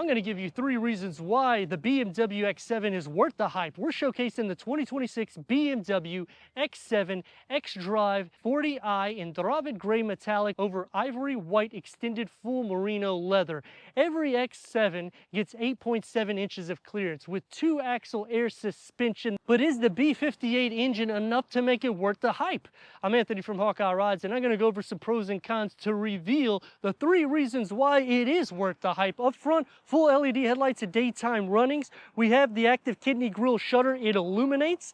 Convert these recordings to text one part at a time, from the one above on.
I'm going to give you 3 reasons why the BMW X7 is worth the hype. We're showcasing the 2026 BMW X7 xdrive40i in Dravid Gray Metallic over ivory white extended full merino leather. Every X7 gets 8.7 inches of clearance with 2-axle air suspension. But is the B58 engine enough to make it worth the hype? I'm Anthony from Hawkeye Rides, and I'm going to go over some pros and cons to reveal the 3 reasons why it is worth the hype. Up front, full LED headlights at daytime runnings. We have the active kidney grille shutter. It illuminates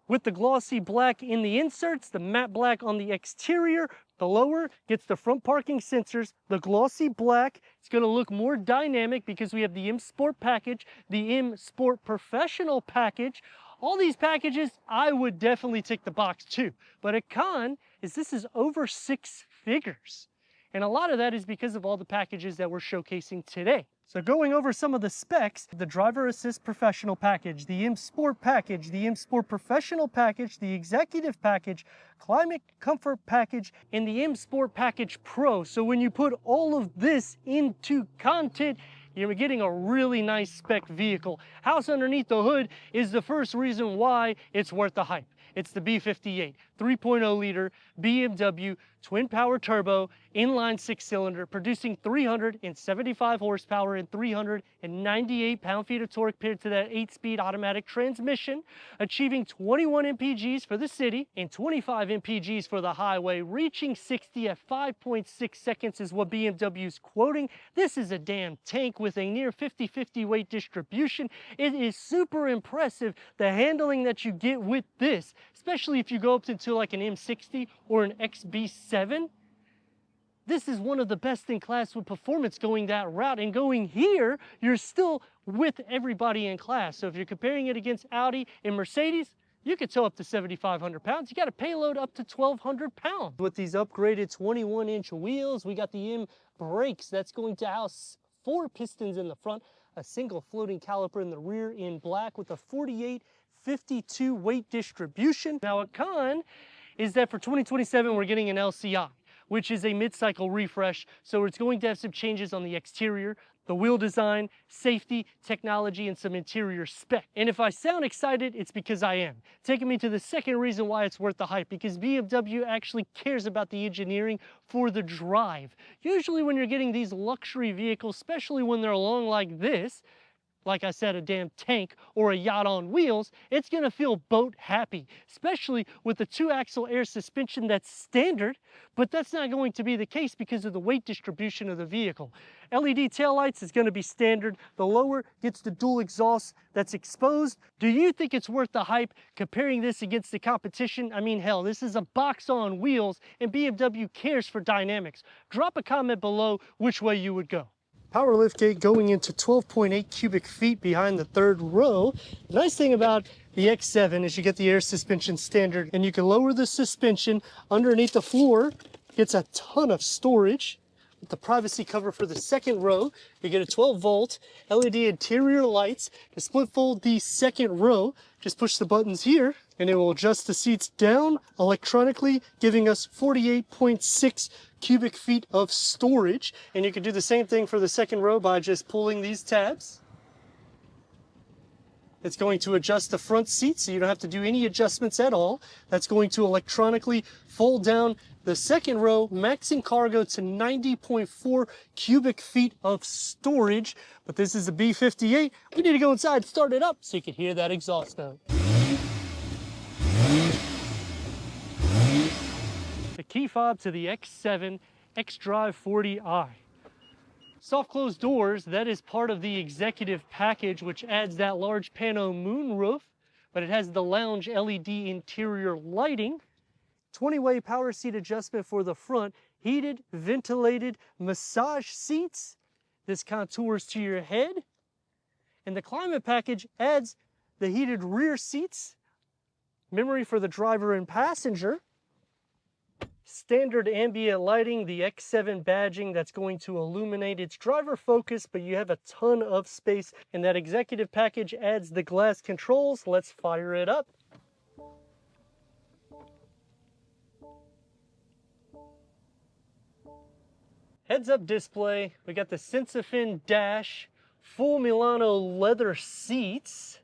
with the glossy black in the inserts, the matte black on the exterior. The lower gets the front parking sensors, the glossy black. It's going to look more dynamic because we have the M Sport package, the M Sport Professional package. All these packages, I would definitely tick the box too. But a con is this is over 6 figures. And a lot of that is because of all the packages that we're showcasing today. So going over some of the specs, the Driver Assist Professional package, the M Sport package, the M Sport Professional package, the Executive package, Climate Comfort package, and the M Sport Package Pro. So when you put all of this into content, you're getting a really nice spec vehicle. House underneath the hood is the first reason why it's worth the hype. It's the B58, 3.0 liter BMW twin power turbo, inline 6-cylinder, producing 375 horsepower and 398 pound-feet of torque paired to that 8-speed automatic transmission, achieving 21 mpgs for the city and 25 mpgs for the highway, reaching 60 at 5.6 seconds is what BMW's quoting. This is a damn tank with a near 50-50 weight distribution. It is super impressive, the handling that you get with this, especially if you go up into like an M60 or an XB7. This is one of the best in class with performance going that route, and going here, you're still with everybody in class. So if you're comparing it against Audi and Mercedes, you could tow up to 7,500 pounds. You got a payload up to 1,200 pounds. With these upgraded 21-inch wheels, we got the M brakes. That's going to house 4 pistons in the front, a single floating caliper in the rear in black with a 48-52 weight distribution. Now a con is that for 2027, we're getting an LCI, which is a mid-cycle refresh. So it's going to have some changes on the exterior, the wheel design, safety, technology, and some interior spec. And if I sound excited, it's because I am. Taking me to the second reason why it's worth the hype, because BMW actually cares about the engineering for the drive. Usually when you're getting these luxury vehicles, especially when they're long like this, like I said, a damn tank or a yacht on wheels, it's gonna feel boat happy, especially with the 2-axle air suspension that's standard, but that's not going to be the case because of the weight distribution of the vehicle. LED taillights is gonna be standard. The lower gets the dual exhaust that's exposed. Do you think it's worth the hype comparing this against the competition? I mean, hell, this is a box on wheels and BMW cares for dynamics. Drop a comment below which way you would go. Power liftgate going into 12.8 cubic feet behind the 3rd row. The nice thing about the X7 is you get the air suspension standard, and you can lower the suspension underneath the floor. Gets a ton of storage. With the privacy cover for the 2nd row, you get a 12-volt LED interior lights. To split fold the 2nd row, just push the buttons here, and it will adjust the seats down electronically, giving us 48.6 cubic feet of storage. And you can do the same thing for the 2nd row by just pulling these tabs. It's going to adjust the front seat, so you don't have to do any adjustments at all. That's going to electronically fold down the 2nd row, maxing cargo to 90.4 cubic feet of storage. But this is a B58. We need to go inside and start it up so you can hear that exhaust note. The key fob to the X7 xdrive40i. Soft closed doors, that is part of the executive package, which adds that large pano moonroof, but it has the lounge LED interior lighting, 20-way power seat adjustment for the front, heated, ventilated massage seats. This contours to your head. And the climate package adds the heated rear seats, memory for the driver and passenger, standard ambient lighting, the X7 badging that's going to illuminate. It's driver focused, but you have a ton of space. And that executive package adds the glass controls. Let's fire it up. Heads-up display. We got the SensaFin dash, Full Milano leather seats.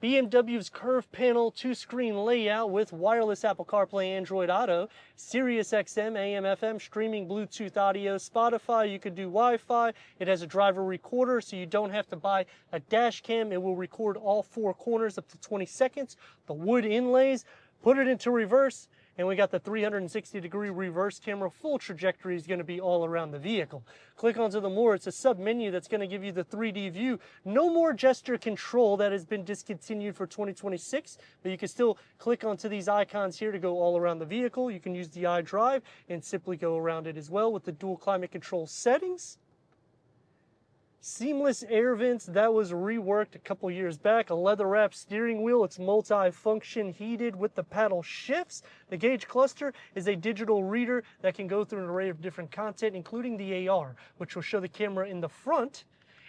BMW's curved panel 2-screen layout with wireless Apple CarPlay, Android Auto, Sirius XM, AM, FM, streaming Bluetooth audio, Spotify. You could do Wi-Fi. It has a driver recorder, so you don't have to buy a dash cam. It will record all 4 corners up to 20 seconds. The wood inlays, put it into reverse, and we got the 360-degree reverse camera. Full trajectory is going to be all around the vehicle. Click onto the more. It's a sub-menu that's going to give you the 3D view. No more gesture control. That has been discontinued for 2026, but you can still click onto these icons here to go all around the vehicle. You can use the iDrive and simply go around it as well with the dual climate control settings. Seamless air vents, that was reworked a couple years back. A leather wrapped steering wheel, it's multi-function heated with the paddle shifts. The gauge cluster is a digital reader that can go through an array of different content, including the AR, which will show the camera in the front.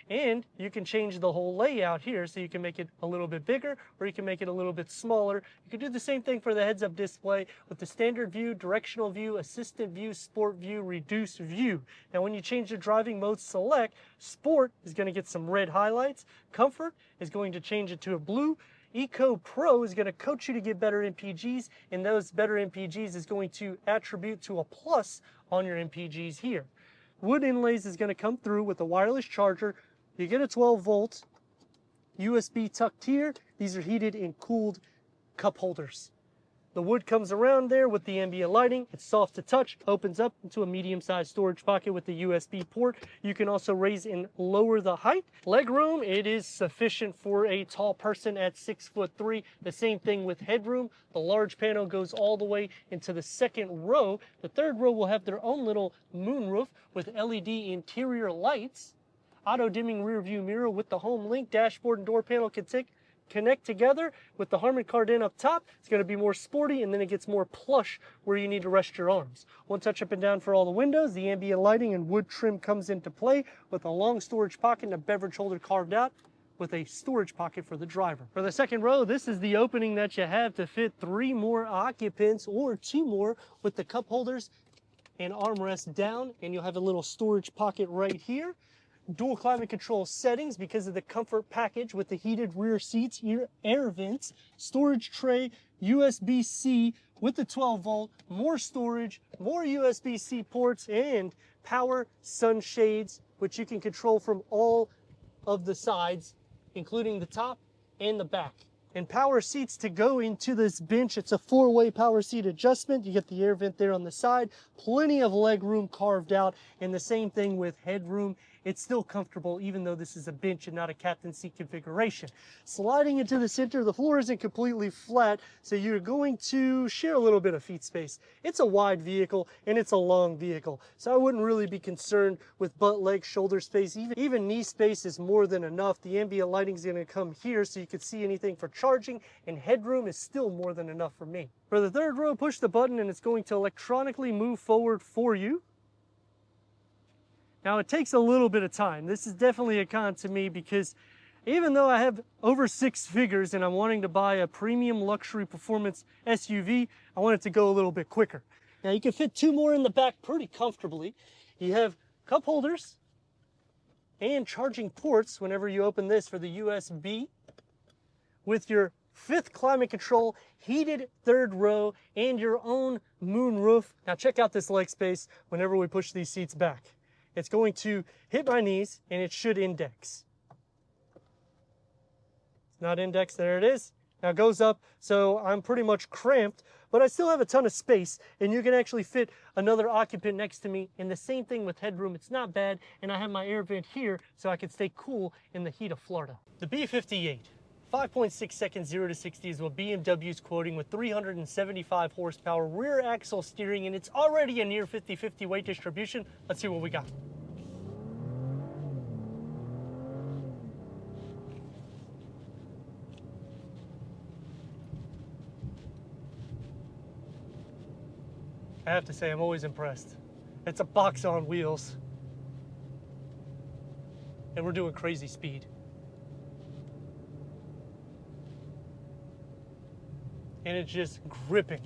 And you can change the whole layout here, so you can make it a little bit bigger or you can make it a little bit smaller. You can do the same thing for the heads-up display with the standard view, directional view, assistant view, sport view, reduced view. Now when you change the driving mode select, sport is going to get some red highlights. Comfort is going to change it to a blue. Eco Pro is going to coach you to get better MPGs, and those better MPGs is going to attribute to a plus on your MPGs here. Wood inlays is going to come through with a wireless charger. You get a 12-volt USB tucked here. These are heated and cooled cup holders. The wood comes around there with the ambient lighting. It's soft to touch, opens up into a medium-sized storage pocket with the USB port. You can also raise and lower the height. Leg room, it is sufficient for a tall person at 6'3". The same thing with headroom. The large panel goes all the way into the second row. The third row will have their own little moonroof with LED interior lights. Auto dimming rear view mirror with the home link. Dashboard and door panel can connect together with the Harman Kardon up top. It's going to be more sporty, and then it gets more plush where you need to rest your arms. One touch up and down for all the windows. The ambient lighting and wood trim comes into play with a long storage pocket and a beverage holder carved out with a storage pocket for the driver. For the second row, this is the opening that you have to fit 3 more occupants or 2 more with the cup holders and armrest down, and you'll have a little storage pocket right here. Dual climate control settings because of the comfort package with the heated rear seats, air vents, storage tray, USB-C with the 12-volt, more storage, more USB-C ports, and power sunshades, which you can control from all of the sides, including the top and the back. And power seats to go into this bench. It's a 4-way power seat adjustment. You get the air vent there on the side, plenty of leg room carved out, and the same thing with headroom. It's still comfortable even though this is a bench and not a captain seat configuration. Sliding into the center, the floor isn't completely flat, so you're going to share a little bit of feet space. It's a wide vehicle and it's a long vehicle, so I wouldn't really be concerned with butt, leg, shoulder space. Even knee space is more than enough. The ambient lighting is going to come here so you can see anything for charging, and headroom is still more than enough for me. For the third row, push the button and it's going to electronically move forward for you. Now it takes a little bit of time. This is definitely a con to me because even though I have over 6 figures and I'm wanting to buy a premium luxury performance SUV, I want it to go a little bit quicker. Now you can fit 2 more in the back pretty comfortably. You have cup holders and charging ports whenever you open this for the USB with your 5th climate control, heated 3rd row, and your own moonroof. Now check out this leg space whenever we push these seats back. It's going to hit my knees and it should index. It's not indexed, there it is. Now it goes up, so I'm pretty much cramped, but I still have a ton of space, and you can actually fit another occupant next to me. And the same thing with headroom, it's not bad, and I have my air vent here so I can stay cool in the heat of Florida. The B58. 5.6 seconds 0 to 60 is what BMW's quoting with 375 horsepower, rear axle steering, and it's already a near 50-50 weight distribution. Let's see what we got. I have to say, I'm always impressed. It's a box on wheels, and we're doing crazy speed. And it's just gripping.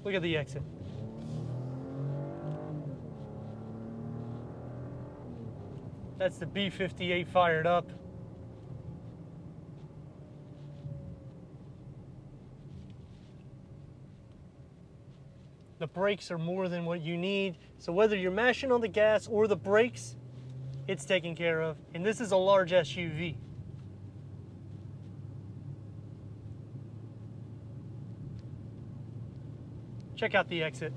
Look at the exit. That's the B58 fired up. The brakes are more than what you need. So whether you're mashing on the gas or the brakes, it's taken care of. And this is a large SUV. Check out the exit.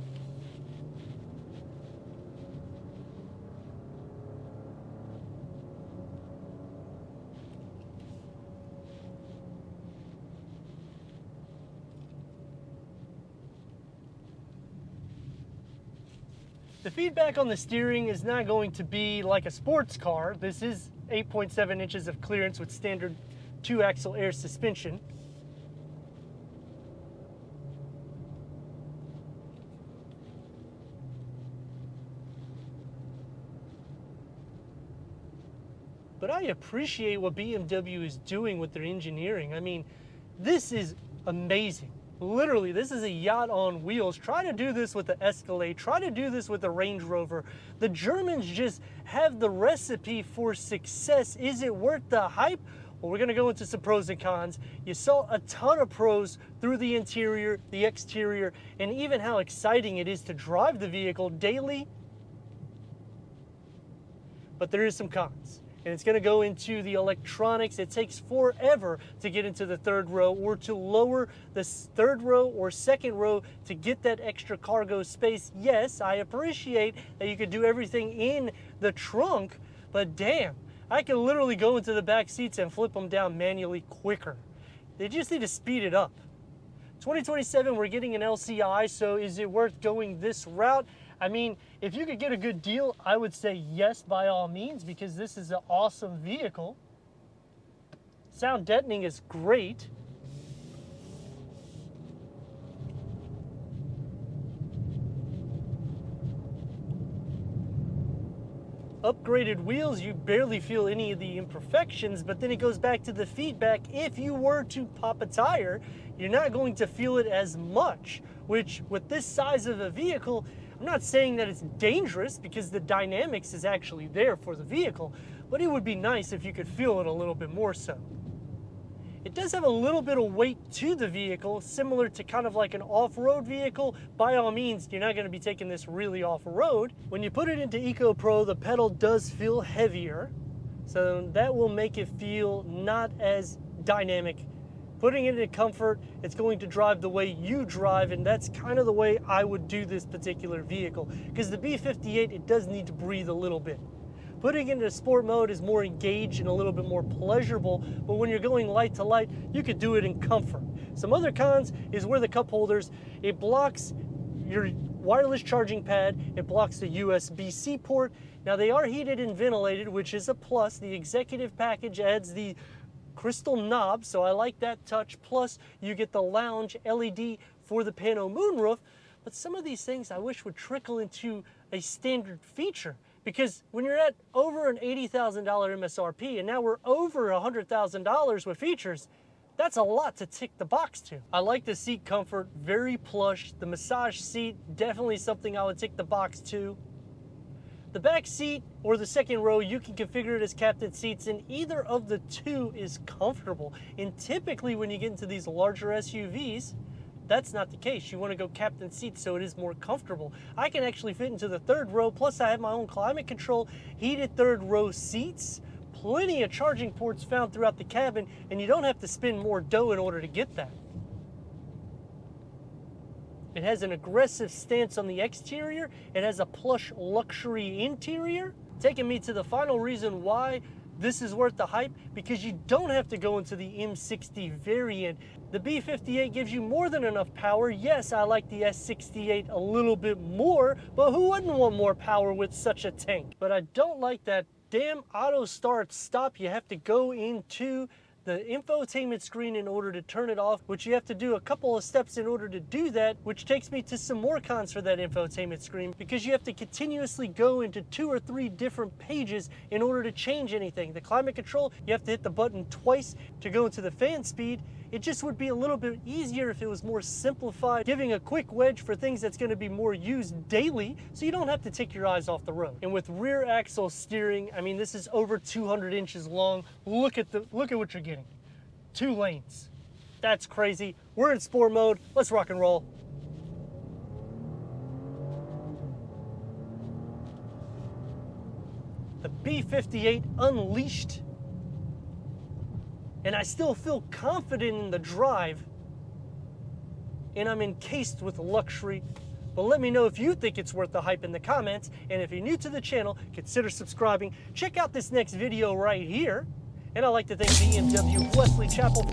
The feedback on the steering is not going to be like a sports car. This is 8.7 inches of clearance with standard 2-axle air suspension. But I appreciate what BMW is doing with their engineering. I mean, this is amazing. Literally, this is a yacht on wheels. Try to do this with the Escalade. Try to do this with the Range Rover. The Germans just have the recipe for success. Is it worth the hype? Well, we're going to go into some pros and cons. You saw a ton of pros through the interior, the exterior, and even how exciting it is to drive the vehicle daily. But there is some cons. And it's going to go into the electronics. It takes forever to get into the third row or to lower the third row or second row to get that extra cargo space. Yes, I appreciate that you could do everything in the trunk, but damn, I can literally go into the back seats and flip them down manually quicker. They just need to speed it up. 2027, we're getting an LCI, so is it worth going this route? I mean, if you could get a good deal, I would say yes by all means, because this is an awesome vehicle. Sound deadening is great. Upgraded wheels, you barely feel any of the imperfections, but then it goes back to the feedback. If you were to pop a tire, you're not going to feel it as much, which with this size of a vehicle, I'm not saying that it's dangerous because the dynamics is actually there for the vehicle, but it would be nice if you could feel it a little bit more so. It does have a little bit of weight to the vehicle, similar to kind of like an off-road vehicle. By all means, you're not going to be taking this really off-road. When you put it into EcoPro, the pedal does feel heavier, so that will make it feel not as dynamic. Putting it in comfort, it's going to drive the way you drive, and that's kind of the way I would do this particular vehicle. Because the B58, it does need to breathe a little bit. Putting it into sport mode is more engaged and a little bit more pleasurable, but when you're going light to light, you could do it in comfort. Some other cons is where the cup holders, it blocks your wireless charging pad, it blocks the USB-C port. Now they are heated and ventilated, which is a plus. The executive package adds the crystal knob, so I like that touch. Plus, you get the lounge LED for the pano moonroof. But some of these things I wish would trickle into a standard feature, because when you're at over an $80,000 MSRP and now we're over $100,000 with features, that's a lot to tick the box to. I like the seat comfort, very plush. The massage seat, definitely something I would tick the box to. The back seat or the second row, you can configure it as captain seats, and either of the two is comfortable. And typically when you get into these larger SUVs, that's not the case. You want to go captain seats so it is more comfortable. I can actually fit into the third row, plus I have my own climate control, heated third row seats, plenty of charging ports found throughout the cabin, and you don't have to spend more dough in order to get that. It has an aggressive stance on the exterior. It has a plush luxury interior. Taking me to the final reason why this is worth the hype, because you don't have to go into the M60 variant. The B58 gives you more than enough power. Yes, I like the S68 a little bit more, but who wouldn't want more power with such a tank? But I don't like that damn auto start stop. You have to go into the infotainment screen in order to turn it off, which you have to do a couple of steps in order to do that, which takes me to some more cons for that infotainment screen, because you have to continuously go into 2 or 3 different pages in order to change anything. The climate control, you have to hit the button twice to go into the fan speed, It just would be a little bit easier if it was more simplified, giving a quick wedge for things that's going to be more used daily, so you don't have to take your eyes off the road. And with rear axle steering, I mean, this is over 200 inches long. Look at what you're getting. 2 lanes. That's crazy. We're in sport mode. Let's rock and roll. The B58 unleashed. And I still feel confident in the drive, and I'm encased with luxury. But let me know if you think it's worth the hype in the comments, and if you're new to the channel, consider subscribing. Check out this next video right here, and I'd like to thank BMW Wesley Chapel